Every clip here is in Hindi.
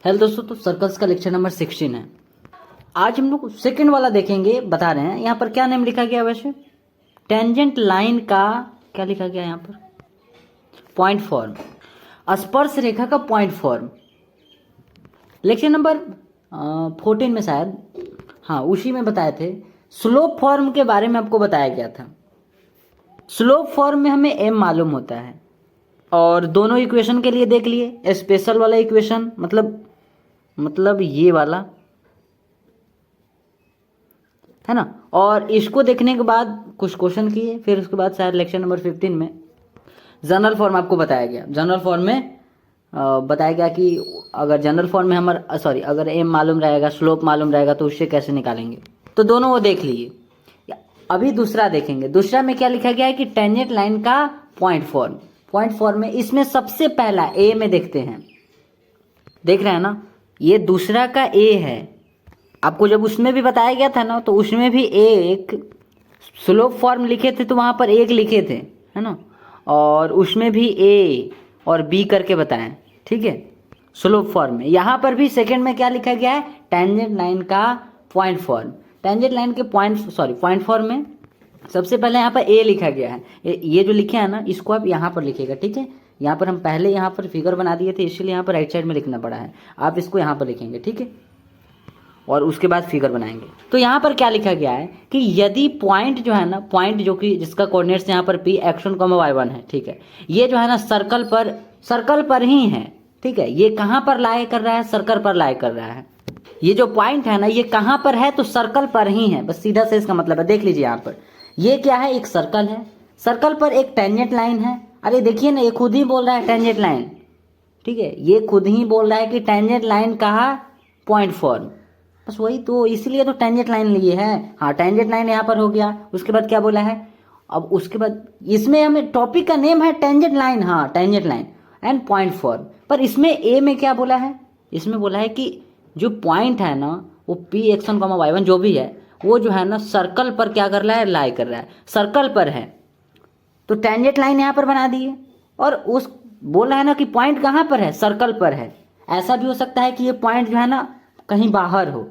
हेलो दोस्तों, तो सर्कल्स का लेक्चर नंबर 16 है। आज हम लोग सेकंड वाला देखेंगे। बता रहे हैं यहाँ पर क्या नेम लिखा गया। वैसे टेंजेंट लाइन का क्या लिखा गया यहाँ पर, पॉइंट फॉर्म, स्पर्श रेखा का पॉइंट फॉर्म। लेक्चर नंबर 14 में शायद, हाँ उसी में बताए थे। स्लोप फॉर्म के बारे में आपको बताया गया था। स्लोप फॉर्म में हमें एम मालूम होता है, और दोनों इक्वेशन के लिए देख लिए। स्पेशल वाला इक्वेशन मतलब ये वाला है ना, और इसको देखने के बाद कुछ क्वेश्चन किए। फिर उसके बाद शायद लेक्चर नंबर 15 में जनरल फॉर्म आपको बताया गया। जनरल फॉर्म में बताया गया कि अगर जनरल फॉर्म में हमारा अगर एम मालूम रहेगा, स्लोप मालूम रहेगा, तो उससे कैसे निकालेंगे। तो दोनों वो देख लीजिए। अभी दूसरा देखेंगे। दूसरा में क्या लिखा गया है कि टेंजेंट लाइन का पॉइंट फॉर्म। पॉइंट फॉर्म में इसमें सबसे पहला ए में देखते हैं, देख रहे हैं ना, ये दूसरा का ए है। आपको जब उसमें भी बताया गया था ना, तो उसमें भी एक स्लोप फॉर्म लिखे थे, तो वहां पर एक लिखे थे, है ना, और उसमें भी ए और बी करके बताएं, ठीक है, स्लोप फॉर्म में। यहाँ पर भी सेकंड में क्या लिखा गया है, टेंजेंट लाइन का पॉइंट फॉर्म। टेंजेंट लाइन के पॉइंट फॉर्म में सबसे पहले यहाँ पर ए लिखा गया है। ये जो लिखे हैं ना, इसको आप यहाँ पर लिखिएगा, ठीक है। यहाँ पर हम पहले यहाँ पर फिगर बना दिए थे, इसलिए यहाँ पर राइट साइड में लिखना पड़ा है। आप इसको यहाँ पर लिखेंगे, ठीक है, और उसके बाद फिगर बनाएंगे। तो यहाँ पर क्या लिखा गया है कि यदि पॉइंट जो है ना, पॉइंट जो कि जिसका कोऑर्डिनेट्स यहाँ पर p x1, y1 है, ठीक है, ये जो है ना सर्कल पर ही है, ठीक है। ये कहाँ पर लाई कर रहा है, सर्कल पर लाई कर रहा है। ये जो पॉइंट है ना, ये कहाँ पर है, तो सर्कल पर ही है, बस सीधा से इसका मतलब है। देख लीजिए यहाँ पर ये क्या है, एक सर्कल है, सर्कल पर एक टेंजेंट लाइन है। अरे देखिए ना, ये खुद ही बोल रहा है टेंजेंट लाइन, ठीक है, ये खुद ही बोल रहा है कि टेंजेंट लाइन कहा पॉइंट फॉर्म। बस वही तो, इसलिए तो टेंजेंट लाइन लिए है। हाँ, टेंजेंट लाइन यहाँ पर हो गया। उसके बाद क्या बोला है, अब उसके बाद इसमें हमें टॉपिक का नेम है टेंजेंट लाइन, हाँ tangent line and point form. पर इसमें ए में क्या बोला है, इसमें बोला है कि जो पॉइंट है ना, वो p x1, y1 जो भी है, वो जो है ना सर्कल पर क्या कर रहा है, लाई कर रहा है, सर्कल पर है। तो टेंजेंट लाइन यहाँ पर बना दिए, और उस बोल रहा है ना कि पॉइंट कहाँ पर है, सर्कल पर है। ऐसा भी हो सकता है कि ये पॉइंट जो है ना कहीं बाहर हो,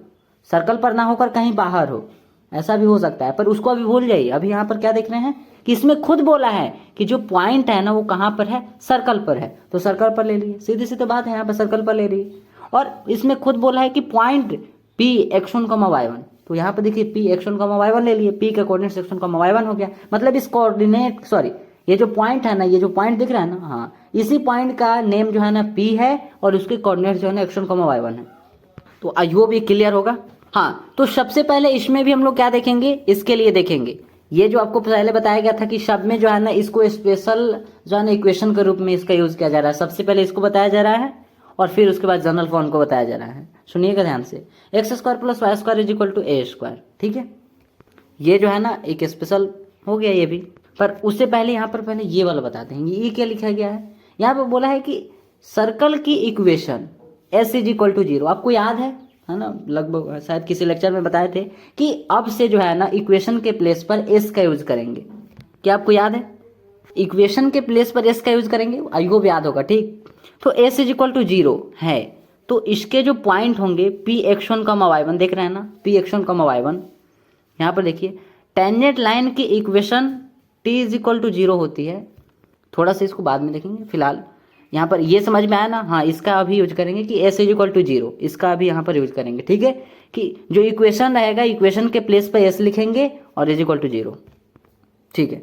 सर्कल पर ना होकर कहीं बाहर हो, ऐसा भी हो सकता है। पर उसको अभी भूल जाइए। अभी यहाँ पर क्या देख रहे हैं कि इसमें खुद बोला है कि जो पॉइंट है ना, वो कहाँ पर है, सर्कल पर है, तो सर्कल पर ले लिए। सीधी सी तो बात है, यहाँ पर सर्कल पर ले लिए। और इसमें खुद बोला है कि पॉइंट p x1, y1, तो यहाँ पर देखिए p x1, y1 ले लिए। p का कोऑर्डिनेट x1, y1 हो गया। मतलब इस कोऑर्डिनेट ये जो पॉइंट है ना, ये जो पॉइंट दिख रहा है ना, हाँ, इसी पॉइंट का नेम जो है ना p है, और उसके कोऑर्डिनेट जो है ना x1, y1 है। तो आई होप ये क्लियर होगा। हाँ, तो सबसे पहले इसमें भी हम लोग क्या देखेंगे, इसके लिए देखेंगे ये जो आपको पहले बताया गया था कि शब्द में जो है ना, इसको स्पेशल जो है ना इक्वेशन के रूप में इसका यूज किया जा रहा है। सबसे पहले इसको बताया जा रहा है, और फिर उसके बाद जनरल फॉर्म को बताया जा रहा है। सुनिएगा ध्यान से, x² + y² = a², ठीक है। ये जो है ना एक स्पेशल हो गया ये भी। पर उससे पहले यहाँ पर पहले ये वाला बताते हैं। ये क्या लिखा गया है, यहाँ पर बोला है कि सर्कल की इक्वेशन s = 0। आपको याद है ना, लगभग शायद किसी लेक्चर में बताए थे कि अब से जो है ना इक्वेशन के प्लेस पर s का यूज करेंगे। क्या आपको याद है, इक्वेशन के प्लेस पर s का यूज करेंगे, आई होप याद होगा, ठीक। तो s = 0 है, तो इसके जो पॉइंट होंगे p x1, y1, देख रहे हैं ना, p x1, y1। यहाँ पर देखिए टेंजेंट लाइन की इक्वेशन t = 0 होती है। थोड़ा सा इसको बाद में देखेंगे, फिलहाल यहाँ पर ये समझ में आया ना। हाँ, इसका अभी यूज करेंगे कि s = 0, इसका अभी यहाँ पर यूज करेंगे, ठीक है, कि जो इक्वेशन रहेगा, इक्वेशन के प्लेस पर s लिखेंगे और s = 0, ठीक है।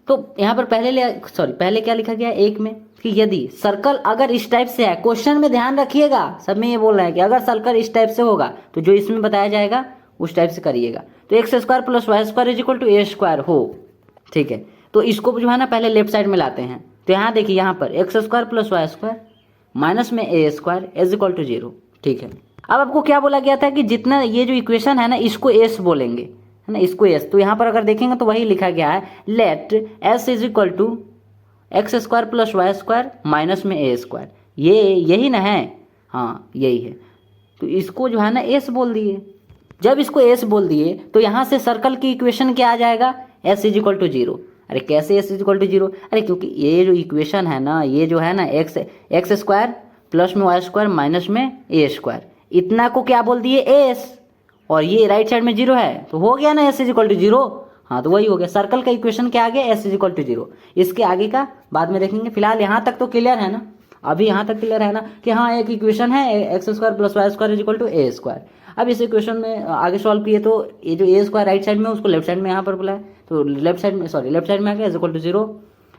तो यहाँ पर पहले क्या लिखा गया एक में कि यदि सर्कल अगर इस टाइप से है, क्वेश्चन में ध्यान रखिएगा, सब में ये बोल रहे हैं कि अगर सर्कल इस टाइप से होगा, तो जो इसमें बताया जाएगा उस टाइप से करिएगा। तो x² + y² = a² ठीक है। तो इसको जो है ना पहले लेफ्ट साइड में लाते हैं। तो यहाँ देखिए, यहाँ पर x² + y² माइनस में a² = 0, ठीक है। अब आपको क्या बोला गया था कि जितना ये जो इक्वेशन है ना, इसको s बोलेंगे, है ना, इसको s। तो यहाँ पर अगर देखेंगे तो वही लिखा गया है, late s = x² + y² minus में a²। ये यही ना है, हाँ यही है। तो इसको जो है ना s बोल दिए। जब इसको s बोल दिए, तो यहाँ से सर्कल की इक्वेशन क्या आ जाएगा, s = 0। अरे कैसे s = 0, अरे क्योंकि ये जो इक्वेशन है ना, ये जो है ना x² प्लस में वाई स्क्वायर माइनस में ए स्क्वायर, इतना को क्या बोल दिए एस, और ये राइट साइड में जीरो है तो हो गया ना S is equal to zero. हाँ तो वही हो गया, सर्कल का इक्वेशन क्या आ गया, S is equal to zero. इसके आगे का बाद में देखेंगे, फिलहाल यहाँ तक तो क्लियर है ना, अभी यहाँ तक क्लियर है ना कि हाँ एक इक्वेशन है x square plus y square is equal to a square. अब इस इक्वेशन में आगे सॉल्व किए तो ये जो ए स्क्वायर राइट साइड में उसको लेफ्ट साइड में यहाँ पर बुलाए तो लेफ्ट साइड में आ गया is equal to zero.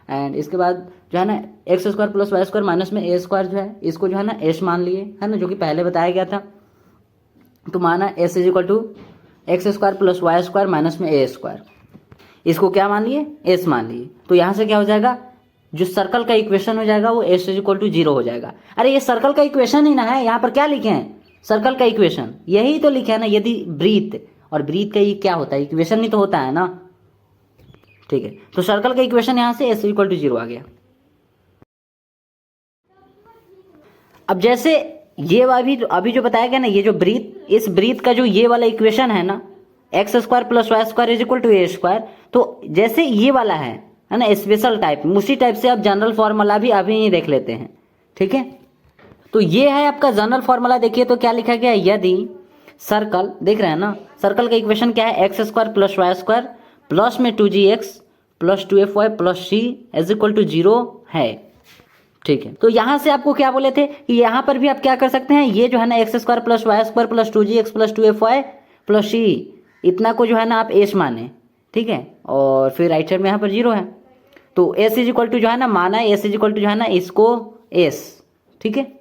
And इसके बाद जो है ना x square plus y square minus में ए स्क्वायर जो है इसको जो है ना एस मान लिए है ना, जो कि पहले बताया गया था। तो माना S is equal to x square plus y square minus में ए स्क्वायर, इसको क्या मान लिए, एस मान लिए। तो यहाँ से क्या हो जाएगा, जो सर्कल का इक्वेशन हो जाएगा वो S is equal to zero हो जाएगा। अरे ये सर्कल का इक्वेशन ही ना है, यहाँ पर क्या लिखे हैं, सर्कल का इक्वेशन यही तो लिखा है ना। यदि ब्रीथ, और ब्रीथ का ये क्या होता है, इक्वेशन ही तो होता है ना, ठीक है। तो सर्कल का इक्वेशन यहाँ से एस इक्वल टू जीरो आ गया। अब जैसे ये अभी जो बताया गया ना, ये जो ब्रीथ, इस ब्रीथ का जो ये वाला इक्वेशन है ना x square plus y square is equal to a square, तो जैसे ये वाला है ना स्पेशल टाइप, उसी टाइप से आप जनरल फॉर्मूला भी अभी ही देख लेते हैं, ठीक है। तो ये है आपका जनरल फॉर्मूला। देखिए तो क्या लिखा गया, यदि सर्कल, देख रहे हैं ना, सर्कल का इक्वेशन क्या है, x square plus y square plus में 2gx plus 2fy plus c is equal to zero है, ठीक है। तो यहां से आपको क्या बोले थे कि यहां पर भी आप क्या कर सकते हैं, ये जो है ना x square plus y square plus 2gx plus 2fy plus c, इतना को जो है ना आप एस माने, ठीक है। और फिर राइट साइड में यहाँ पर जीरो है, तो एस इज इक्वल टू जो है ना माना, एस इज इक्वल टू जो है ना इसको एस, ठीक है,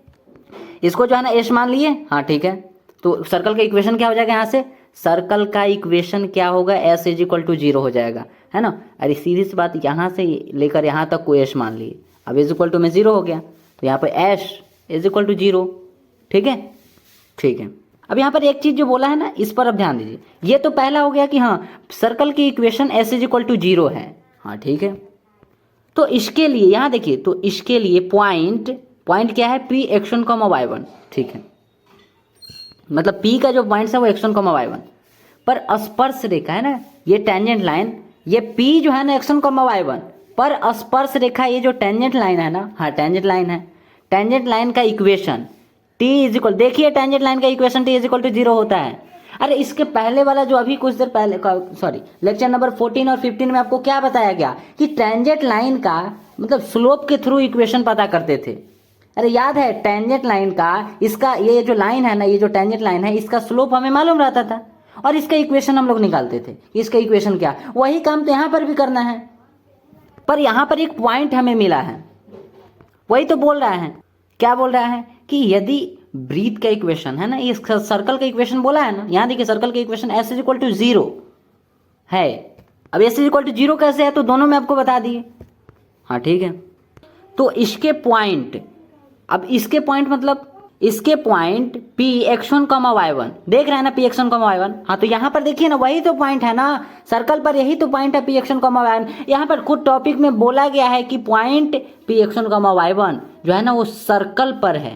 इसको जो है ना एस मान लिए, हाँ ठीक है। तो सर्कल का इक्वेशन क्या हो जाएगा, यहाँ से सर्कल का इक्वेशन क्या होगा, S is equal to zero हो जाएगा, है ना। अरे सीधी सी बात, यहाँ से लेकर यहाँ तक को एस मान लिए, अब इज इक्वल टू में जीरो हो गया, तो यहाँ पर S is equal to zero, ठीक है, ठीक है। अब यहाँ पर एक चीज जो बोला है ना, इस पर अब ध्यान दीजिए। ये तो पहला हो गया कि हाँ सर्कल की equation S is equal to zero है, हाँ ठीक है। तो इसके लिए यहाँ देखिए, तो इसके लिए पॉइंट क्या है, पी एक्स1 कॉमा y1, ठीक है। मतलब पी का जो पॉइंट है वो x1 कॉमा y1 पर स्पर्श रेखा है ना, ये टेंजेंट लाइन, ये पी जो है ना x1 कॉमा y1 पर स्पर्श रेखा, ये जो टेंजेंट लाइन है ना, हाँ टेंजेंट लाइन है, टेंजेंट लाइन का इक्वेशन t इज इक्वल, देखिए टेंजेंट लाइन का equation t is equal to zero होता है। अरे इसके पहले वाला जो अभी कुछ देर पहले, सॉरी लेक्चर नंबर 14 और 15 में आपको क्या बताया गया कि टेंजेंट लाइन का मतलब स्लोप के थ्रू इक्वेशन पता करते थे। अरे याद है, टेंजेंट लाइन का, इसका ये जो लाइन है ना, ये जो टेंजेंट लाइन है इसका स्लोप हमें मालूम रहता था और इसका इक्वेशन हम लोग निकालते थे। इसका इक्वेशन क्या, वही काम तो यहाँ पर भी करना है, पर यहाँ पर एक पॉइंट हमें मिला है, वही तो बोल रहा है, क्या बोल रहा है कि यदि ब्रीथ का इक्वेशन है ना, ये सर्कल का इक्वेशन बोला है ना, यहाँ देखिए सर्कल का equation S is equal to zero है। अब S is equal to zero कैसे है, तो दोनों में आपको बता दिए, हाँ ठीक है। तो इसके पॉइंट, अब इसके पॉइंट मतलब इसके पॉइंट पी एक्स1 कॉमा y1, देख रहे हैं ना पी एक्स1 कॉमा y1, हाँ तो यहाँ पर देखिए ना वही तो पॉइंट है ना, सर्कल पर यही तो पॉइंट है पी एक्स1 कॉमा y1। यहाँ पर खुद टॉपिक में बोला गया है कि पॉइंट पी एक्स1 कॉमा y1 जो है ना वो सर्कल पर है,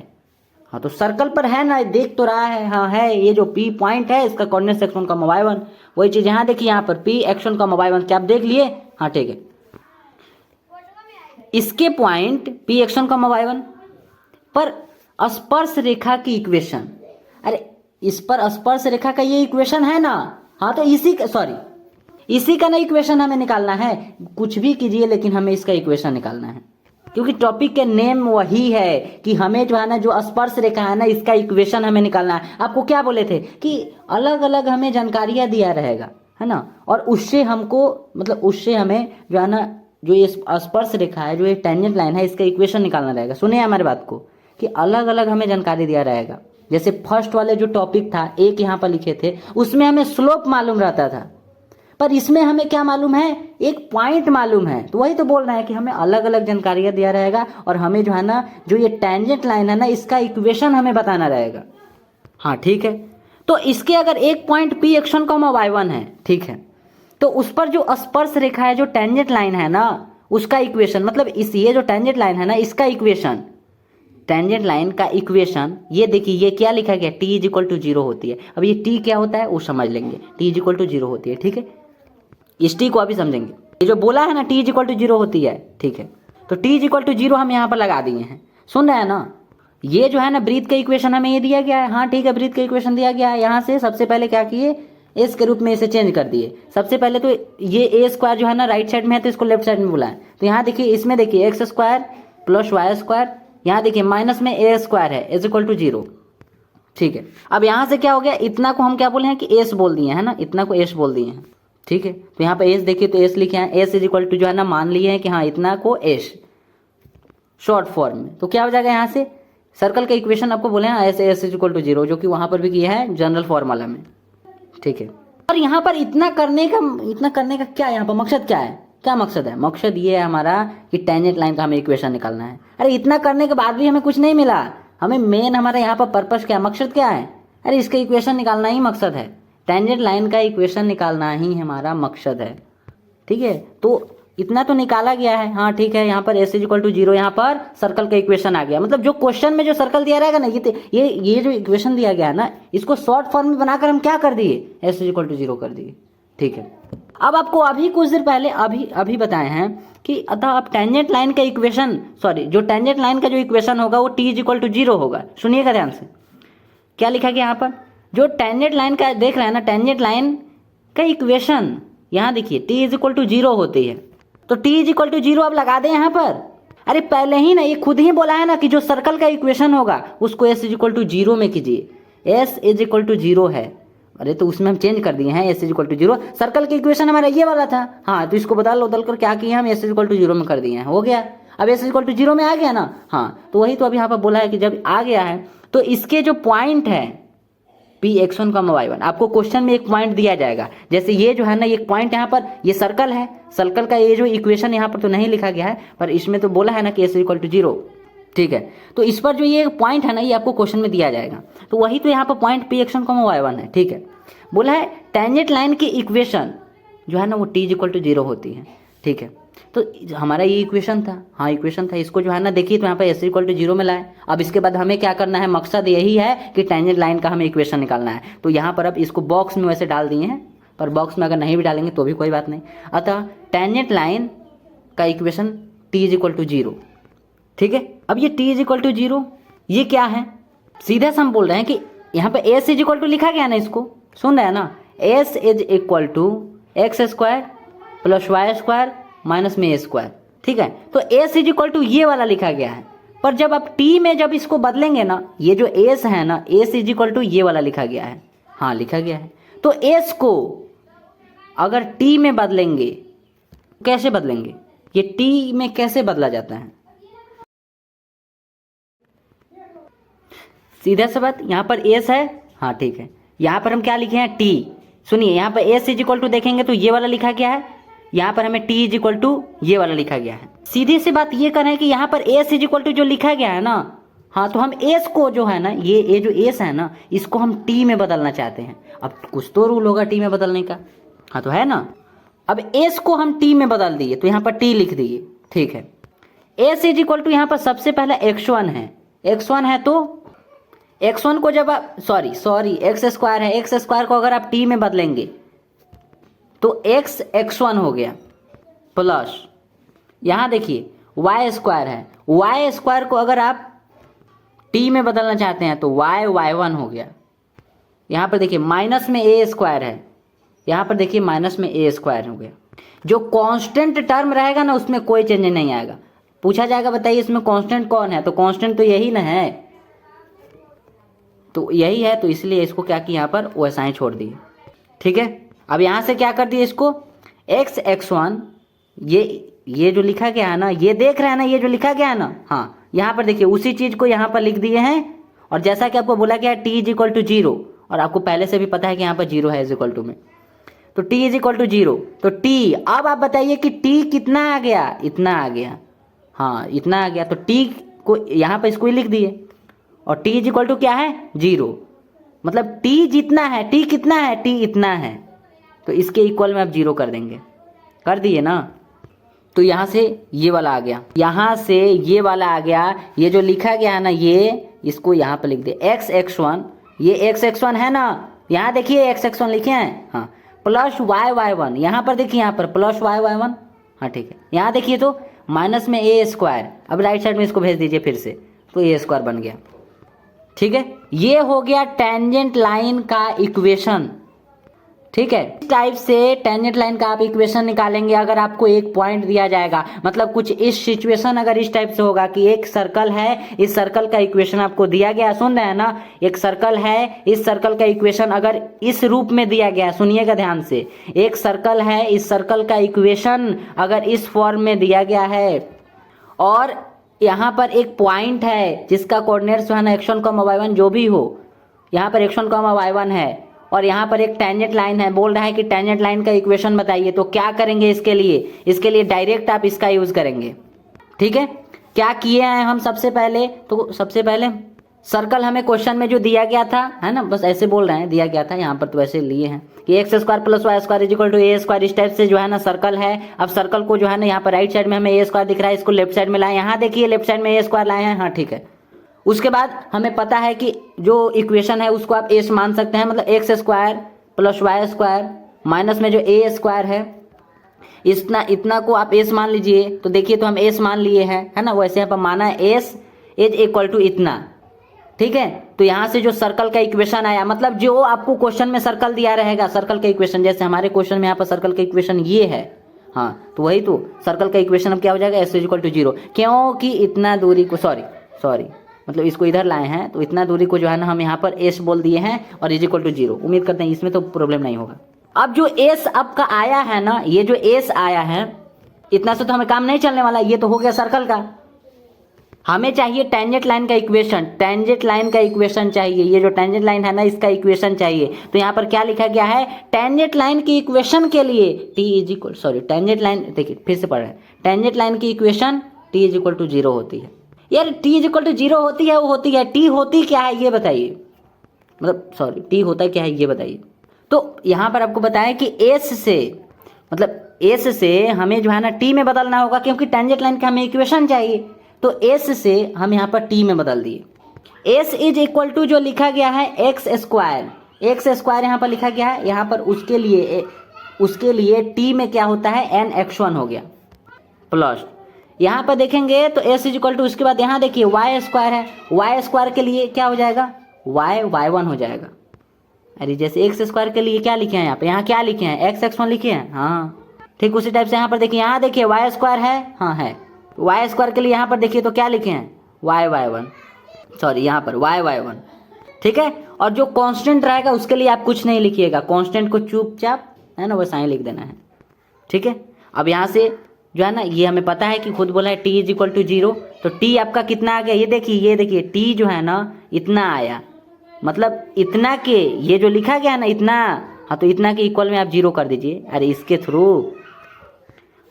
हाँ तो सर्कल पर है ना, देख तो रहा है, हाँ है, ये जो पी पॉइंट है इसका कोऑर्डिनेट x1 कॉमा y1, वही चीज यहाँ देखिए, यहाँ पर पी एक्स1 कॉमा y1 क्या आप देख लिए, हाँ ठीक है। इसके पॉइंट पी एक्स1 कॉमा y1 पर स्पर्श रेखा की इक्वेशन, अरे इस पर स्पर्श रेखा का ये इक्वेशन है ना, हाँ तो इसी का ना इक्वेशन हमें निकालना है। कुछ भी कीजिए लेकिन हमें इसका इक्वेशन निकालना है, क्योंकि टॉपिक के नेम वही है कि हमें जो है ना जो स्पर्श रेखा है ना इसका इक्वेशन हमें निकालना है। आपको क्या बोले थे कि अलग अलग हमें जानकारियां दिया रहेगा, है ना, और उससे हमको मतलब उससे हमें जो है ना जो ये स्पर्श रेखा है, जो ये टेंजेंट लाइन है, इसका इक्वेशन निकालना रहेगा। सुनिए हमारी बात को कि अलग अलग हमें जानकारी दिया रहेगा। जैसे फर्स्ट वाले जो टॉपिक था, एक यहाँ पर लिखे थे, उसमें हमें स्लोप मालूम रहता था, पर इसमें हमें क्या मालूम है, एक पॉइंट मालूम है। तो वही तो बोल रहे हैं कि हमें अलग अलग जानकारियां दिया रहेगा और हमें जो है ना जो ये टेंजेंट लाइन है ना इसका इक्वेशन हमें बताना रहेगा, हाँ ठीक है। तो इसके अगर एक पॉइंट पी एक्स1 कॉमा y1 है, ठीक है, तो उस पर जो स्पर्श रेखा है, जो टेंजेंट लाइन है ना, उसका इक्वेशन मतलब इस ये जो टेंजेंट लाइन है ना इसका इक्वेशन, टेंजेंट लाइन का इक्वेशन, ये देखिए ये क्या लिखा गया, t is equal to zero होती है। अब ये t क्या होता है वो समझ लेंगे, t is equal to zero होती है, ठीक है। इस t को अभी समझेंगे, ये जो बोला है ना t is equal to zero होती है, ठीक है। तो t is equal to zero हम यहाँ पर लगा दिए हैं, सुन रहे हैं ना। ये जो है ना ब्रीथ का इक्वेशन हमें ये दिया गया है, हाँ ठीक है, ब्रीथ का इक्वेशन दिया गया है। यहाँ से सबसे पहले क्या किए, एस के रूप में इसे चेंज कर दिए। सबसे पहले तो ये ए स्क्वायर जो है ना राइट साइड में है, तो इसको लेफ्ट साइड में बुलाएं। तो यहाँ देखिए, इसमें देखिए x square plus y square, यहाँ देखिए माइनस में ए स्क्वायर है इज इक्वल टू 0, ठीक है। अब यहाँ से क्या हो गया, इतना को हम क्या बोले हैं कि एस बोल दिए है ना, इतना को एस बोल दिए हैं, ठीक है। तो यहाँ पे एस देखिए, तो एस लिखे हैं, एस इज इक्वल टू जो है ना मान लिए हैं कि हाँ इतना को एस शॉर्ट फॉर्म में। तो क्या हो जाएगा, यहाँ से सर्कल का इक्वेशन आपको बोले हैं S S is equal to 0, जो कि वहाँ पर भी किया है जनरल फॉर्मूला में, ठीक है। और यहाँ पर इतना करने का क्या यहाँ पर मकसद क्या है, क्या मकसद है, मकसद ये है हमारा कि टेंजेंट लाइन का हमें इक्वेशन निकालना है। अरे इतना करने के बाद भी हमें कुछ नहीं मिला, हमें मेन हमारा यहाँ पर पर्पस क्या है, मकसद क्या है, अरे इसका इक्वेशन निकालना ही मकसद है, टेंजेंट लाइन का इक्वेशन निकालना ही हमारा मकसद है, ठीक है। तो इतना तो निकाला गया है, हाँ ठीक है। यहाँ पर एस इज इक्वल टू 0, यहाँ पर सर्कल का इक्वेशन आ गया। मतलब जो क्वेश्चन में जो सर्कल दिया रहेगा ना, ये जो इक्वेशन दिया गया है ना, इसको शॉर्ट फॉर्म में बनाकर हम क्या कर दिए, एस इज इक्वल टू 0 कर दिए, ठीक है। अब आपको अभी कुछ देर पहले अभी बताए हैं कि अतः अब टेंजेंट लाइन का इक्वेशन, सॉरी जो टेंजेंट लाइन का जो इक्वेशन होगा वो टी इज इक्वल टू 0 होगा। सुनिएगा ध्यान से, क्या लिखा गया यहाँ पर, जो टेंजेंट लाइन का देख रहे हैं ना, टेंजेंट लाइन का इक्वेशन यहाँ देखिए टी इज इक्वल टू 0 होती है। तो टी इज इक्वल टू 0 अब लगा दें यहाँ पर। अरे पहले ही ना ये खुद ही बोला है ना कि जो सर्कल का इक्वेशन होगा उसको एस इज इक्वल टू 0 में कीजिए, एस इज इक्वल टू 0 है। अरे तो उसमें हम चेंज कर दिए हैं, S is equal to 0, circle का इक्वेशन हमारा ये वाला था, हाँ तो इसको बदल कर क्या किए हम, एस इज इक्वल टू 0 में कर दिए हैं, हो गया। अब एस इज इक्वल टू 0 में आ गया ना, हाँ तो वही तो अभी यहाँ पर बोला है कि जब आ गया है तो इसके जो पॉइंट है पी x1 का y1, आपको क्वेश्चन में एक पॉइंट दिया जाएगा। जैसे ये जो है ना, एक पॉइंट यहाँ पर, ये सर्कल है, सर्कल का ये जो इक्वेशन यहाँ पर तो नहीं लिखा गया है, पर इसमें तो बोला है ना कि एस इक्वल टू 0, ठीक है। तो इस पर जो ये पॉइंट है ना, ये आपको क्वेश्चन में दिया जाएगा। तो वही तो यहाँ पर पॉइंट पी x1 का y1 है, ठीक है। बोला है टेंजेंट लाइन की इक्वेशन जो है ना वो टी इज इक्वल टू 0 होती है, ठीक है। तो हमारा ये इक्वेशन था, हाँ इक्वेशन था, इसको जो है ना देखिए तो यहाँ पर एस इक्वल टू 0 में लाए। अब इसके बाद हमें क्या करना है, मकसद यही है कि टेंजेंट लाइन का हमें इक्वेशन निकालना है। तो यहाँ पर अब इसको बॉक्स में वैसे डाल दिए हैं, पर बॉक्स में अगर नहीं भी डालेंगे तो भी कोई बात नहीं। अतः टेंजेंट लाइन का equation T is equal to 0, ठीक है। अब ये टी इज इक्वल टू 0 ये क्या है, सीधे से हम बोल रहे हैं कि यहाँ पर एस इज इक्वल टू लिखा गया ना, इसको सुन रहे हैं ना, S is equal to x square plus y square minus में ए स्क्वायर, ठीक है। तो एस इज इक्वल टू ये वाला लिखा गया है, पर जब आप टी में जब इसको बदलेंगे ना, ये जो एस है ना, एस इज इक्वल टू ये वाला लिखा गया है, हाँ लिखा गया है। तो एस को अगर टी में बदलेंगे, कैसे बदलेंगे, ये टी में कैसे बदला जाता है, सीधा सा बात, यहाँ पर एस है, हाँ ठीक है। यहाँ पर हम क्या लिखे हैं, टी, सुनिए यहाँ पर एस इज इक्वल टू देखेंगे तो ये वाला लिखा गया है, यहाँ पर हमें टी इज इक्वल टू ये वाला लिखा गया है। सीधी सी बात ये करें कि यहाँ पर एस इज इक्वल टू जो लिखा गया है ना, हाँ तो हम एस को जो है ना, ये जो एस है ना, इसको हम टी में बदलना चाहते हैं। अब कुछ तो रूल होगा टी में बदलने का, हाँ तो है ना। अब एस को हम टी में बदल दिए तो यहाँ पर टी लिख दिए, ठीक है। एस इज इक्वल टू यहाँ पर सबसे पहला x1 है, x1 है तो x1 को जब आप सॉरी एक्स स्क्वायर है, एक्स स्क्वायर को अगर आप टी में बदलेंगे तो x1 हो गया, प्लस यहाँ देखिए y स्क्वायर है, y स्क्वायर को अगर आप t में बदलना चाहते हैं तो y1 हो गया। यहाँ पर देखिए माइनस में a स्क्वायर है, यहाँ पर देखिए माइनस में a स्क्वायर हो गया। जो कांस्टेंट टर्म रहेगा ना उसमें कोई चेंज नहीं आएगा। पूछा जाएगा बताइए इसमें कांस्टेंट कौन है, तो कांस्टेंट तो यही ना है, तो यही है, तो इसलिए इसको क्या किया यहाँ पर वैसा ही छोड़ दिए, ठीक है। अब यहाँ से क्या कर दिए, इसको x1 ये जो लिखा गया है ना, ये देख रहे हैं ना, ये जो लिखा गया है ना, हाँ यहाँ पर देखिए उसी चीज को यहाँ पर लिख दिए हैं। और जैसा कि आपको बोला गया है t इज इक्वल टू 0, और आपको पहले से भी पता है कि यहाँ पर 0 है इज इक्वल टू में, तो t इज इक्वल टू 0, तो t, अब आप बताइए कि t कितना आ गया, इतना आ गया, हाँ इतना आ गया। तो t को यहाँ पर इसको ही लिख दिए, और t इज इक्वल टू क्या है, 0, मतलब t जितना है, t कितना है, t इतना है, तो इसके इक्वल में आप 0 कर देंगे, कर दिए ना। तो यहाँ से ये वाला आ गया, यहाँ से ये वाला आ गया, ये जो लिखा गया है ना, ये इसको यहाँ पर लिख दे x1, ये x1 है ना, यहाँ देखिए x1 लिखे हैं, हाँ प्लस y1, यहाँ पर देखिए यहाँ पर प्लस y1, हाँ ठीक है। यहाँ देखिए तो माइनस में a स्क्वायर, अब राइट साइड में इसको भेज दीजिए फिर से, तो a स्क्वायर बन गया। ठीक है, ये हो गया टेंजेंट लाइन का इक्वेशन। ठीक है, इस टाइप से टेंजेंट लाइन का आप इक्वेशन निकालेंगे अगर आपको एक पॉइंट दिया जाएगा। मतलब कुछ इस सिचुएशन अगर इस टाइप से होगा कि एक सर्कल है, इस सर्कल का इक्वेशन आपको दिया गया, सुन रहे हैं ना, एक सर्कल है, इस सर्कल का इक्वेशन अगर इस रूप में दिया गया, सुनिएगा ध्यान से, एक सर्कल है, इस सर्कल का इक्वेशन अगर इस फॉर्म में दिया गया है और यहाँ पर एक पॉइंट है जिसका कोऑर्डिनेट्स जो है ना x1, y1 जो भी हो, यहाँ पर x1, y1 है और यहाँ पर एक टेंजेंट लाइन है, बोल रहा है कि टेंजेंट लाइन का इक्वेशन बताइए। तो क्या करेंगे इसके लिए डायरेक्ट आप इसका यूज करेंगे। ठीक है, क्या किए हैं हम सबसे पहले, तो सबसे पहले सर्कल हमें क्वेश्चन में जो दिया गया था, है ना, बस ऐसे बोल रहे हैं, दिया गया था, यहाँ पर तो ऐसे लिए हैं कि x square plus y square is equal to a square, इस टाइप से जो है ना सर्कल है। अब सर्कल को जो है ना यहाँ पर राइट साइड में हमें ए स्क्वायर दिख रहा है, इसको लेफ्ट साइड में लाए, यहाँ देखिए लेफ्ट साइड में ए स्क्वायर लाए हैं, हाँ ठीक है। उसके बाद हमें पता है कि जो इक्वेशन है उसको आप एस मान सकते हैं, मतलब x square plus y square minus में जो ए स्क्वायर है, इतना को आप एस मान लीजिए। तो देखिए, तो हम एस मान लिए हैं, है ना, वैसे यहाँ पर माना है एस इज इक्वल टू इतना। ठीक है, तो यहाँ से जो सर्कल का इक्वेशन आया, मतलब जो आपको क्वेश्चन में सर्कल दिया रहेगा, सर्कल का इक्वेशन, जैसे हमारे क्वेश्चन में यहाँ पर सर्कल का इक्वेशन ये है, हाँ, तो वही तो सर्कल का इक्वेशन अब क्या हो जाएगा, एस इज इक्वल टू 0, क्योंकि इतना दूरी को सॉरी मतलब इसको इधर लाए हैं, तो इतना दूरी को जो है ना हम यहाँ पर एस बोल दिए हैं और इज इक्वल टू 0। उम्मीद करते हैं इसमें तो प्रॉब्लम नहीं होगा। अब जो एस आपका आया है ना, ये जो एस आया है, इतना से तो हमें काम नहीं चलने वाला, ये तो हो गया सर्कल का। हमें चाहिए टेंजेंट लाइन का इक्वेशन, टेंजेंट लाइन का इक्वेशन चाहिए, ये जो टेंजेंट लाइन है ना इसका इक्वेशन चाहिए। तो यहाँ पर क्या लिखा गया है, टेंजेंट लाइन की इक्वेशन के लिए टेंजेंट लाइन, देखिए फिर से पढ़ रहे हैं, टेंजेंट लाइन की equation t is equal to 0 होती है। यार t इज इक्वल टू 0 होती है, वो होती है, t होती क्या है ये बताइए, मतलब t होता क्या है ये बताइए। तो यहाँ पर आपको बताया कि s से, मतलब s से हमें जो है ना t में बदलना होगा, क्योंकि टेंजेंट लाइन का हमें इक्वेशन चाहिए। तो s से हम यहाँ पर t में बदल दिए। s इज इक्वल टू जो लिखा गया है एक्स स्क्वायर यहाँ पर लिखा गया है, यहाँ पर उसके लिए t में क्या होता है, nx1 हो गया प्लस, यहाँ पर देखेंगे तो s इज इक्वल टू, उसके बाद यहाँ देखिए वाई स्क्वायर है, वाई स्क्वायर के लिए क्या हो जाएगा, y1 हो जाएगा। अरे जैसे एक्स स्क्वायर के लिए क्या लिखे हैं, यहाँ क्या लिखे हैं, x1 लिखे हैं, हाँ ठीक उसी टाइप से यहाँ पर देखिए, यहाँ देखिए वाई स्क्वायर है, हाँ है, वाई स्क्वायर के लिए यहाँ पर देखिए तो क्या लिखे हैं, यहाँ पर y1, ठीक है। और जो कांस्टेंट रहेगा उसके लिए आप कुछ नहीं लिखिएगा, कांस्टेंट को चुपचाप, है ना, वैसा ही लिख देना है, ठीक है। अब यहाँ से जो है ना, ये हमें पता है कि खुद बोला है t इज इक्वल टू 0, तो t आपका कितना आ गया, ये देखिए t जो है ना इतना आया, मतलब इतना के ये जो लिखा गया है ना इतना, हाँ तो इतना के इक्वल में आप 0 कर दीजिए, अरे इसके थ्रू,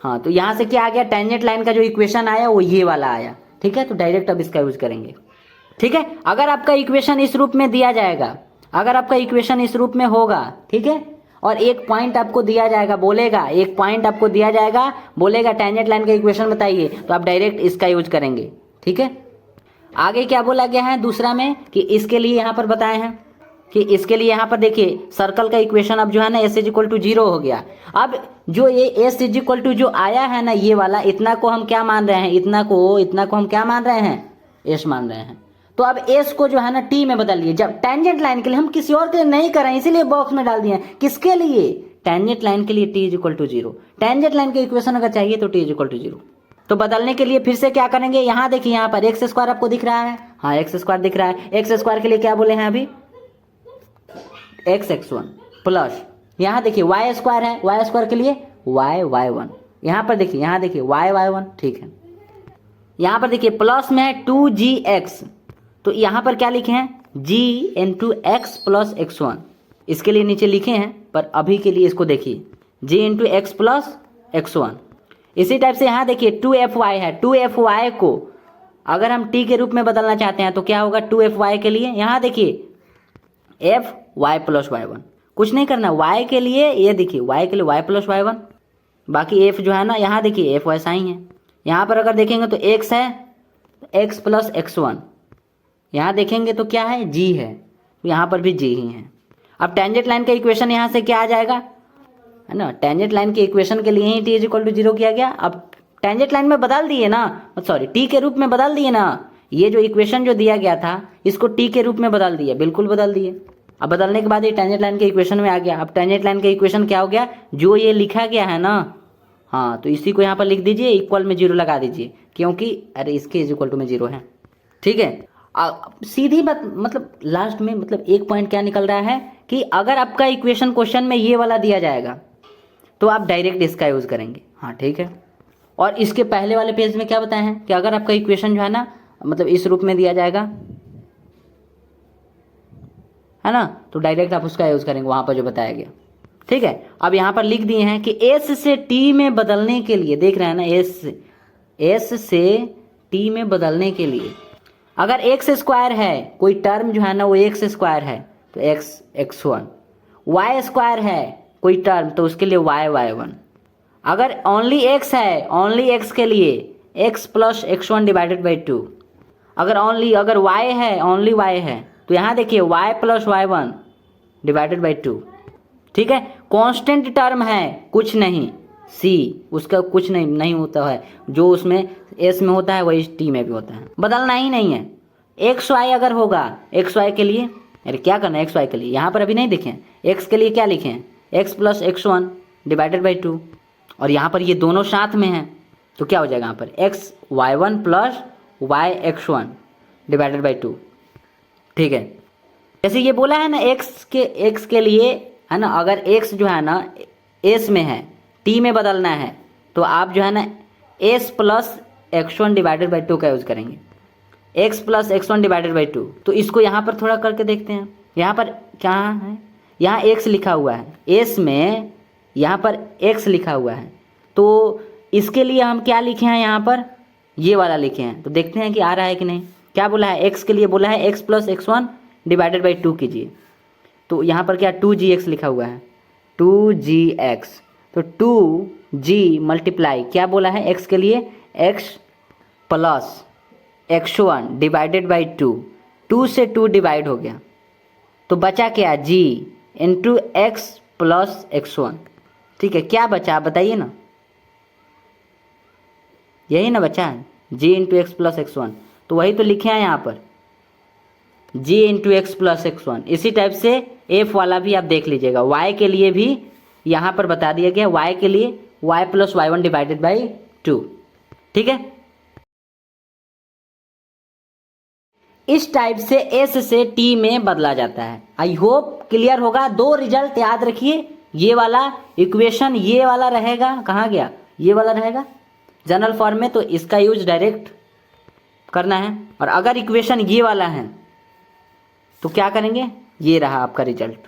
हाँ तो यहाँ से क्या आ गया, टेंजेंट लाइन का जो इक्वेशन आया वो ये वाला आया, ठीक है। तो डायरेक्ट अब इसका यूज करेंगे, ठीक है। अगर आपका इक्वेशन इस रूप में दिया जाएगा, अगर आपका इक्वेशन इस रूप में होगा, ठीक है, और एक पॉइंट आपको दिया जाएगा, बोलेगा टेंजेंट लाइन का इक्वेशन बताइए, तो आप डायरेक्ट इसका यूज करेंगे, ठीक है। आगे क्या बोला गया है दूसरा में कि इसके लिए यहाँ पर बताए हैं कि इसके लिए यहाँ पर देखिए सर्कल का इक्वेशन अब जो है ना s इज इक्वल टू 0 हो गया। अब जो ये s इज इक्वल टू जो आया है ना ये वाला, इतना को हम क्या मान रहे हैं, इतना को हम क्या मान रहे हैं, s मान रहे हैं। तो अब s को जो है ना t में बदल लिए, जब टेंजेंट लाइन के लिए, हम किसी और के लिए नहीं कर रहे हैं इसीलिए बॉक्स में डाल दिए, किसके लिए, टेंजेंट लाइन के लिए t is equal to 0। Tangent line के इक्वेशन अगर चाहिए तो t इज इक्वल टू 0। तो बदलने के लिए फिर से क्या करेंगे, यहाँ देखिए यहाँ पर एक्स स्क्वायर आपको दिख रहा है, हाँ एक्स स्क्वायर दिख रहा है, एक्स स्क्वायर के लिए क्या बोले हैं अभी, x1 प्लस, यहाँ देखिए वाई स्क्वायर है, वाई स्क्वायर के लिए y1, यहाँ पर देखिए, y1, ठीक है। यहाँ पर देखिए प्लस में है 2gx, तो यहाँ पर क्या लिखे हैं, g into x plus x1, इसके लिए नीचे लिखे हैं, पर अभी के लिए इसको देखिए g into x plus x1। इसी टाइप से यहाँ देखिए 2fy है, 2fy को अगर हम t के रूप में बदलना चाहते हैं तो क्या होगा, 2fy के लिए यहाँ देखिए fy प्लस y1, कुछ नहीं करना, y के लिए ये देखिए y के लिए y प्लस y1, बाकी f जो है ना यहाँ देखिए f वैसा ही है। यहाँ पर अगर देखेंगे तो x है, x प्लस x1, यहाँ देखेंगे तो क्या है, g है, तो यहाँ पर भी g ही है। अब टेंजेंट लाइन का इक्वेशन यहाँ से क्या आ जाएगा, है ना, टेंजेंट लाइन के इक्वेशन के लिए ही t इज इक्वल टू 0 किया गया। अब टेंजेंट लाइन में बदल दिए ना, सॉरी t के रूप में बदल दिए ना, ये जो इक्वेशन जो दिया गया था इसको टी के रूप में बदल दिए, बिल्कुल बदल दिए। अब बदलने के बाद ये टेंजेंट लाइन के इक्वेशन में आ गया। अब टेंजेंट लाइन का इक्वेशन क्या हो गया, जो ये लिखा गया है ना, हाँ तो इसी को यहाँ पर लिख दीजिए, इक्वल में जीरो लगा दीजिए, क्योंकि अरे इसके इज इक्वल टू में जीरो है। ठीक है, सीधी बात, मतलब लास्ट में मतलब एक पॉइंट क्या निकल रहा है कि अगर आपका इक्वेशन क्वेश्चन में ये वाला दिया जाएगा तो आप डायरेक्ट इसका यूज करेंगे। हाँ ठीक है, और इसके पहले वाले पेज में क्या बताए हैं कि अगर आपका इक्वेशन जो है ना मतलब इस रूप में दिया जाएगा है ना, तो डायरेक्ट आप उसका यूज करेंगे वहां पर जो बताया गया। ठीक है, अब यहाँ पर लिख दिए हैं कि एस से टी में बदलने के लिए, देख रहे हैं ना, एस से टी में बदलने के लिए अगर एक्स स्क्वायर है, कोई टर्म जो है ना वो एक्स स्क्वायर है तो एक्स x1, वाई स्क्वायर है कोई टर्म तो उसके लिए y1, अगर ओनली एक्स है, ओनली एक्स के लिए x plus x1 divided by 2, अगर y है, ओनली y है तो यहाँ देखिए y plus y1 divided by 2। ठीक है, कांस्टेंट टर्म है कुछ नहीं, c उसका कुछ नहीं होता है, जो उसमें s में होता है वही t में भी होता है, बदलना ही नहीं है। एक्स वाई अगर होगा, एक्स वाई के लिए अरे क्या करना है, एक्स वाई के लिए यहाँ पर अभी नहीं देखें, एक्स के लिए क्या लिखे हैं, x plus x1 divided by 2, और यहाँ पर ये दोनों साथ में हैं तो क्या हो जाएगा यहाँ पर x y1 plus y x1 divided by 2। ठीक है, जैसे ये बोला है ना एक्स के लिए है ना, अगर x जो है ना s में है, t में बदलना है तो आप जो है ना s plus x1 divided by 2 का यूज करेंगे, x plus x1 divided by 2। तो इसको यहाँ पर थोड़ा करके देखते हैं, यहाँ पर क्या है, यहाँ x लिखा हुआ है, s में यहाँ पर x लिखा हुआ है, तो इसके लिए हम क्या लिखे हैं, यहाँ पर ये वाला लिखे हैं, तो देखते हैं कि आ रहा है कि नहीं। क्या बोला है, x के लिए बोला है x plus x1 divided by 2 कीजिए, तो यहाँ पर क्या 2gx लिखा हुआ है, 2gx, तो 2g मल्टीप्लाई क्या बोला है x के लिए x plus x1 divided by 2, 2 से 2 डिवाइड हो गया तो बचा क्या, g into x plus x1। ठीक है, क्या बचा आप बताइए ना, यही ना बचा है, g into x plus x1, तो वही तो लिखे हैं यहाँ पर g into x plus x1। इसी टाइप से f वाला भी आप देख लीजिएगा, y के लिए भी यहाँ पर बता दिया गया, y के लिए y plus y1 divided by 2। ठीक है, इस टाइप से s से t में बदला जाता है। आई होप क्लियर होगा। दो रिजल्ट याद रखिए, ये वाला इक्वेशन ये वाला रहेगा, कहाँ गया, ये वाला रहेगा जनरल फॉर्म में, तो इसका यूज डायरेक्ट करना है, और अगर इक्वेशन ये वाला है तो क्या करेंगे, ये रहा आपका रिजल्ट।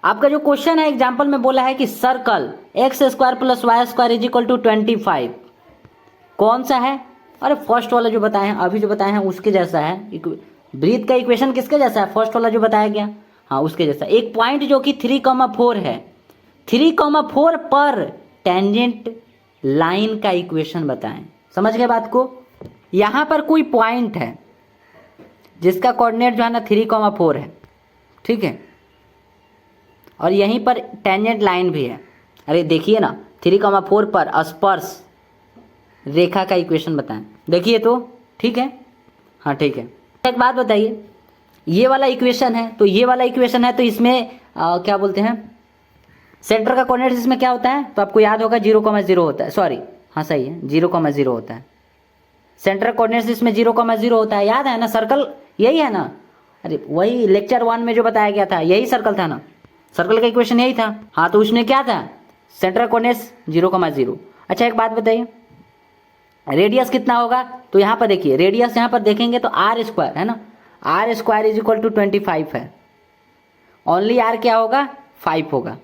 आपका जो क्वेश्चन है एग्जाम्पल में बोला है कि circle x square plus y square is equal to 25, कौन सा है, अरे फर्स्ट वाला जो बताए हैं, अभी जो बताए हैं उसके जैसा है। ब्रीथ का इक्वेशन किसके जैसा है, फर्स्ट वाला जो बताया गया, हाँ उसके जैसा। एक पॉइंट जो कि 3,4 है, 3,4 पर टेंजेंट लाइन का इक्वेशन बताएं। समझ गए बात को, यहाँ पर कोई पॉइंट है जिसका कोऑर्डिनेट जो है ना 3,4 है, ठीक है, और यहीं पर टेंजेंट लाइन भी है। अरे देखिए ना 3,4 पर स्पर्श रेखा का इक्वेशन बताएं, देखिए तो ठीक है, हाँ ठीक है। एक बात बताइए, ये वाला इक्वेशन है तो ये वाला इक्वेशन है तो इसमें क्या बोलते हैं, सेंटर का कोऑर्डिनेट इसमें क्या होता है, तो आपको याद होगा 0,0 होता है, सॉरी हाँ सही है 0,0 होता है। सेंटर कोऑर्डिनेट इसमें 0,0 होता है, याद है ना, सर्कल यही है ना, अरे वही लेक्चर 1 में जो बताया गया था यही सर्कल था ना, सर्कल का इक्वेशन यही था। हाँ तो उसमें क्या था, सेंटर कोऑर्डिनेट 0,0। अच्छा एक बात बताइए, रेडियस कितना होगा, तो यहाँ पर देखिए रेडियस यहाँ पर देखेंगे तो आर स्क्वायर है ना, r square is equal to 25 है, ओनली आर क्या होगा 5 होगा,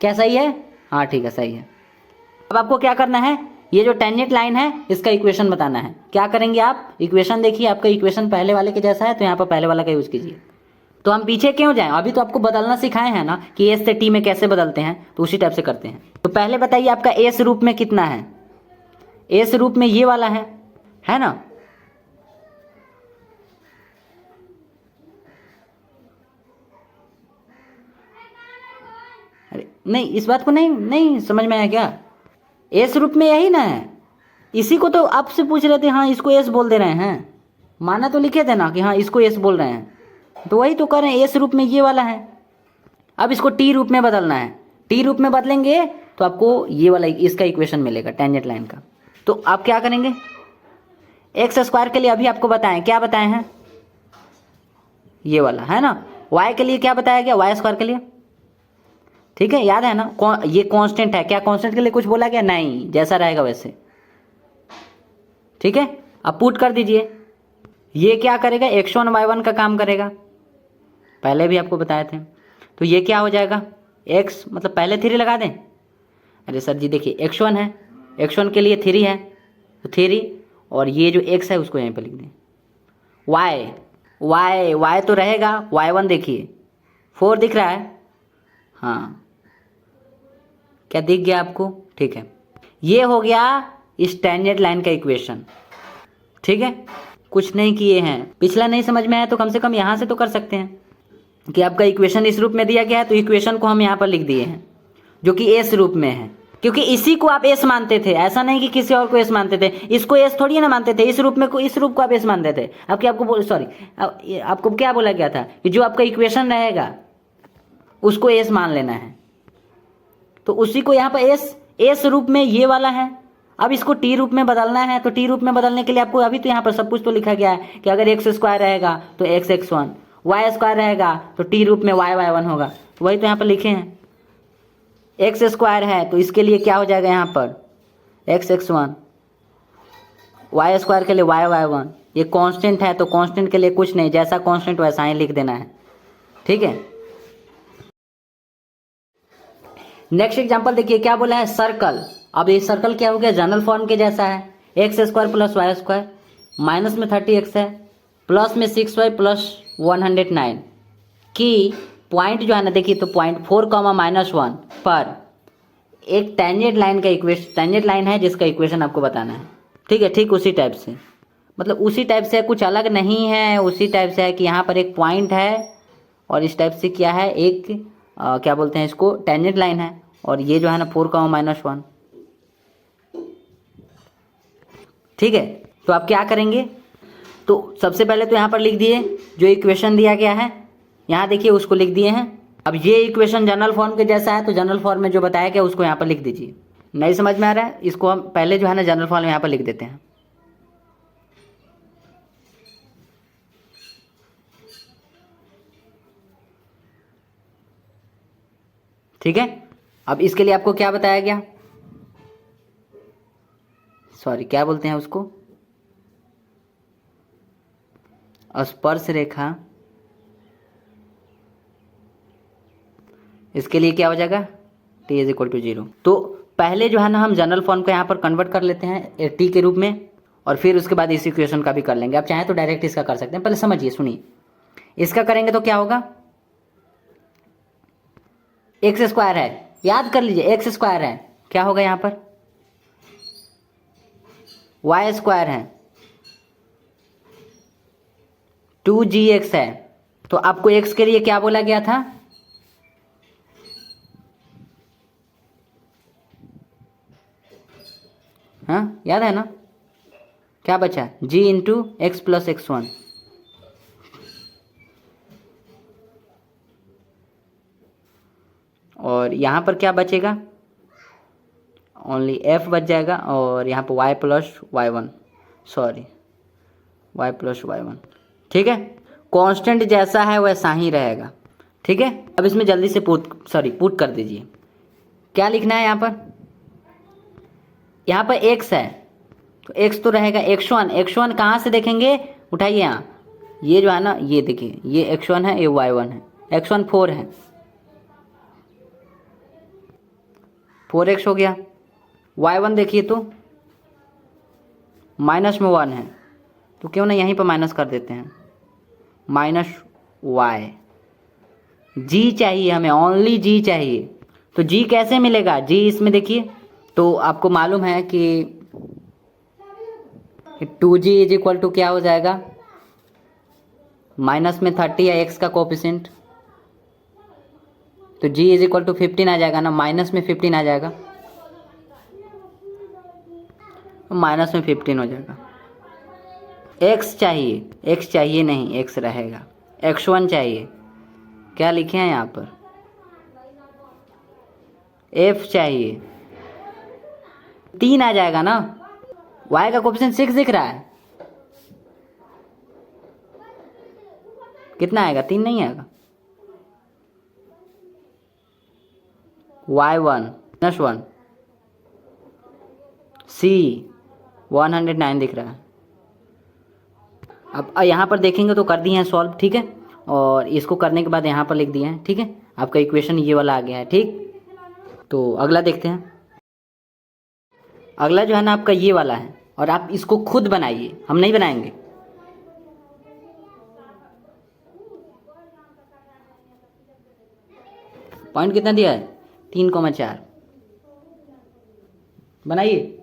क्या सही है, हाँ ठीक है सही है। अब आपको क्या करना है, ये जो टेंजेंट लाइन है इसका इक्वेशन बताना है। क्या करेंगे आप, इक्वेशन देखिए, आपका इक्वेशन पहले वाले के जैसा है तो यहाँ पर पहले वाला का यूज कीजिए। तो हम पीछे क्यों जाएं, अभी तो आपको बदलना सिखाए हैं ना कि एस से टी में कैसे बदलते हैं, तो उसी टाइप से करते हैं। तो पहले बताइए आपका एस रूप में कितना है, एस रूप में ये वाला है ना, अरे नहीं इस बात को नहीं समझ में आया क्या, एस रूप में यही ना है, इसी को तो आपसे पूछ रहे थे, हाँ इसको एस बोल दे रहे हैं, माना तो लिखे थे ना कि हाँ इसको एस बोल रहे हैं, तो वही तो कर रहे हैं, एस रूप में ये वाला है। अब इसको टी रूप में बदलना है, टी रूप में बदलेंगे तो आपको ये वाला इसका इक्वेशन मिलेगा टेंजेंट लाइन का। तो आप क्या करेंगे, एक्स स्क्वायर के लिए अभी आपको बताएं, क्या बताए हैं, ये वाला है ना। वाई के लिए क्या बताया गया, वाई स्क्वायर के लिए, ठीक है, याद है ना। ये कांस्टेंट है, क्या कांस्टेंट के लिए कुछ बोला गया, नहीं, जैसा रहेगा वैसे, ठीक है। अब पुट कर दीजिए, ये क्या करेगा, x1 y1 का काम करेगा, पहले भी आपको बताए थे। तो ये क्या हो जाएगा, x मतलब पहले 3 लगा दें, अरे सर जी देखिए x1 है, x1 के लिए 3 है तो 3, और ये जो x है उसको यहीं पर लिख दें। y तो रहेगा, y1 देखिए 4 दिख रहा है, हाँ क्या दिख गया आपको, ठीक है। ये हो गया इस टेंजेंट लाइन का इक्वेशन, ठीक है। कुछ नहीं किए हैं, पिछला नहीं समझ में आया तो कम से कम यहाँ से तो कर सकते हैं कि आपका इक्वेशन इस रूप में दिया गया है, तो इक्वेशन को हम यहाँ पर लिख दिए हैं जो कि एस रूप में है, क्योंकि इसी को आप एस मानते थे, ऐसा नहीं कि किसी और को एस मानते थे। इसको एस थोड़ी ना मानते थे, इस रूप में को, इस रूप को आप एस मानते थे। अब क्या आपको सॉरी आपको क्या बोला गया था कि जो आपका इक्वेशन रहेगा उसको एस मान लेना है, तो उसी को यहाँ पर एस रूप में ये वाला है। अब इसको टी रूप में बदलना है, तो टी रूप में बदलने के लिए आपको अभी तो यहाँ पर सब कुछ तो लिखा गया है कि अगर एक्स स्क्वायर रहेगा तो एक्स x1, वाई स्क्वायर रहेगा तो टी रूप में वाई y1 होगा, वही तो यहाँ पर लिखे हैं। एक्स स्क्वायर है तो इसके लिए क्या हो जाएगा यहाँ पर एक्स x1, वाई स्क्वायर के लिए वाई y1। ये कांस्टेंट है तो कांस्टेंट के लिए कुछ नहीं, जैसा कांस्टेंट वैसा ही लिख देना है, ठीक है। नेक्स्ट एग्जांपल देखिए क्या बोला है, सर्कल। अब ये सर्कल क्या हो गया, जनरल फॉर्म के जैसा है, x square plus y square, minus में 30x है, प्लस में 6y प्लस 109 की पॉइंट जो है ना देखिए, तो पॉइंट 4,-1 पर एक टेंजेंट लाइन का इक्वेशन, टेंजेंट लाइन है जिसका इक्वेशन आपको बताना है, ठीक है। ठीक उसी टाइप से, मतलब उसी टाइप से, कुछ अलग नहीं है, उसी टाइप से है कि यहाँ पर एक पॉइंट है और इस टाइप से क्या है, एक क्या बोलते हैं इसको, टेंजेंट लाइन है, और ये जो है ना 4,-1, ठीक है। तो आप क्या करेंगे, तो सबसे पहले तो यहाँ पर लिख दिए जो इक्वेशन दिया गया है, यहाँ देखिए उसको लिख दिए हैं। अब ये इक्वेशन जनरल फॉर्म के जैसा है, तो जनरल फॉर्म में जो बताया गया उसको यहाँ पर लिख दीजिए। नहीं समझ में आ रहा है, इसको हम पहले जो है ना जनरल फॉर्म यहाँ पर लिख देते हैं, ठीक है। अब इसके लिए आपको क्या बताया गया, सॉरी क्या बोलते हैं उसको, स्पर्श रेखा, इसके लिए क्या हो जाएगा, t इज इक्वल टू 0। तो पहले जो है ना हम जनरल फॉर्म को यहाँ पर कन्वर्ट कर लेते हैं t के रूप में, और फिर उसके बाद इस इक्वेशन का भी कर लेंगे। आप चाहें तो डायरेक्ट इसका कर सकते हैं, पहले समझिए सुनिए। इसका करेंगे तो क्या होगा, एक्स स्क्वायर है, याद कर लीजिए एक्स स्क्वायर है, क्या होगा यहाँ पर वाई स्क्वायर है, 2gx है। तो आपको x के लिए क्या बोला गया था, हाँ याद है ना, क्या बचा, g into x plus x1, और यहाँ पर क्या बचेगा, ओनली f बच जाएगा, और यहाँ पर y plus y1, sorry y plus y1, ठीक है। कांस्टेंट जैसा है वैसा ही रहेगा, ठीक है। अब इसमें जल्दी से पुट कर दीजिए। क्या लिखना है यहाँ पर x है तो x तो रहेगा x1 कहाँ से देखेंगे, उठाइए यहाँ, ये जो है ना ये देखिए, ये x1 है, ये y1 है, x1 4 है, 4x हो गया। y1 देखिए तो माइनस में 1 है, तो क्यों ना यहीं पर माइनस कर देते हैं, माइनस y, g चाहिए हमें, ओनली g चाहिए। तो g कैसे मिलेगा, g इसमें देखिए, तो आपको मालूम है कि 2g इज इक्वल टू क्या हो जाएगा, माइनस में 30 या x का कोफिशिएंट, तो g इज इक्वल टू 15 आ जाएगा ना, माइनस में 15 आ जाएगा, माइनस में 15 हो जाएगा, एक्स चाहिए, एक्स चाहिए नहीं, एक्स रहेगा, x1 चाहिए, क्या लिखे हैं यहाँ पर, f चाहिए, 3 आ जाएगा ना, y का कोफिशिएंट 6 दिख रहा है, कितना आएगा, 3 नहीं आएगा, y1 -1 c 109 दिख रहा है। अब यहाँ पर देखेंगे तो कर दिए हैं सॉल्व, ठीक है, और इसको करने के बाद यहाँ पर लिख दिए हैं, ठीक है, आपका इक्वेशन ये वाला आ गया है, ठीक। तो अगला देखते हैं। अगला जो है ना आपका ये वाला है, और आप इसको खुद बनाइए, हम नहीं बनाएंगे। पॉइंट कितना दिया है, 3,4, बनाइए।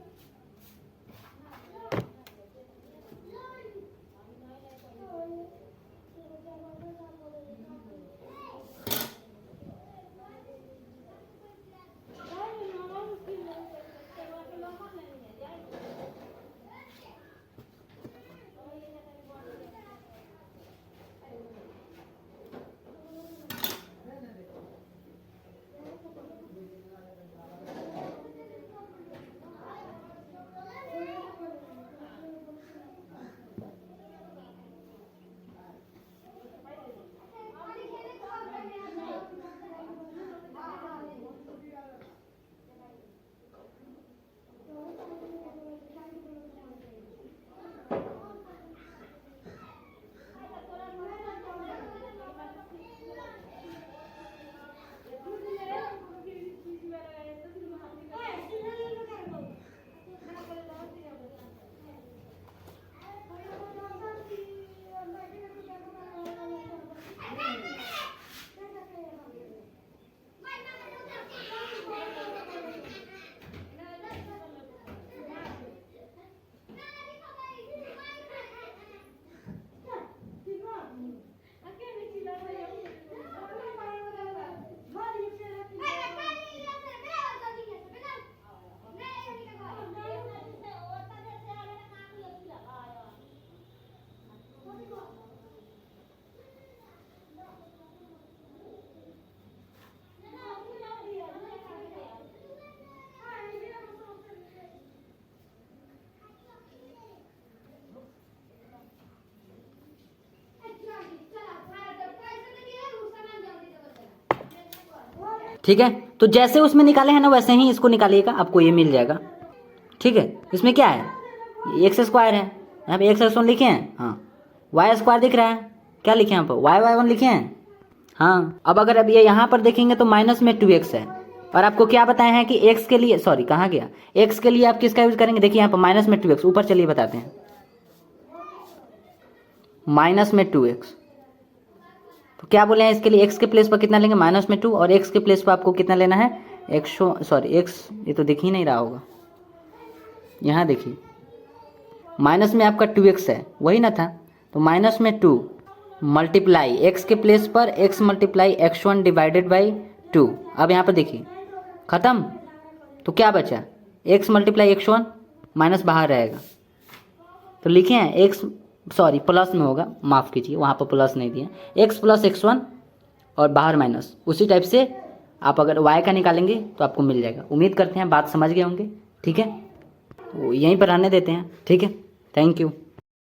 ठीक है, तो जैसे उसमें निकाले हैं ना वैसे ही इसको निकालिएगा, आपको ये मिल जाएगा, ठीक है। इसमें क्या है, एक्स स्क्वायर है, यहाँ पे x1 लिखे हैं, हाँ, वाई स्क्वायर दिख रहा है, क्या लिखे हैं यहाँ पर, y1 लिखे हैं, हाँ। अब ये यहाँ पर देखेंगे तो माइनस में 2x है, और आपको क्या बताया है कि x के लिए, सॉरी कहाँ गया, x के लिए आप किसका यूज करेंगे, देखिए यहाँ पर माइनस में 2x, ऊपर चलिए बताते हैं, माइनस में 2x, तो क्या बोले हैं इसके लिए, x के प्लेस पर कितना लेंगे, माइनस में 2, और x के प्लेस पर आपको कितना लेना है, x, ये तो दिख ही नहीं रहा होगा, यहाँ देखिए माइनस में आपका 2x है, वही ना था, तो माइनस में 2 मल्टीप्लाई x के प्लेस पर x multiply x1 divided by 2। अब यहाँ पर देखिए खत्म, तो क्या बचा, x मल्टीप्लाई x1, माइनस बाहर रहेगा, तो लिखे हैं x, सॉरी प्लस में होगा, माफ़ कीजिए वहाँ पर प्लस नहीं दिया, x प्लस x1 और बाहर माइनस, उसी टाइप से आप अगर y का निकालेंगे तो आपको मिल जाएगा। उम्मीद करते हैं बात समझ गए होंगे, ठीक है, तो यहीं पर रहने देते हैं, ठीक है, थैंक यू।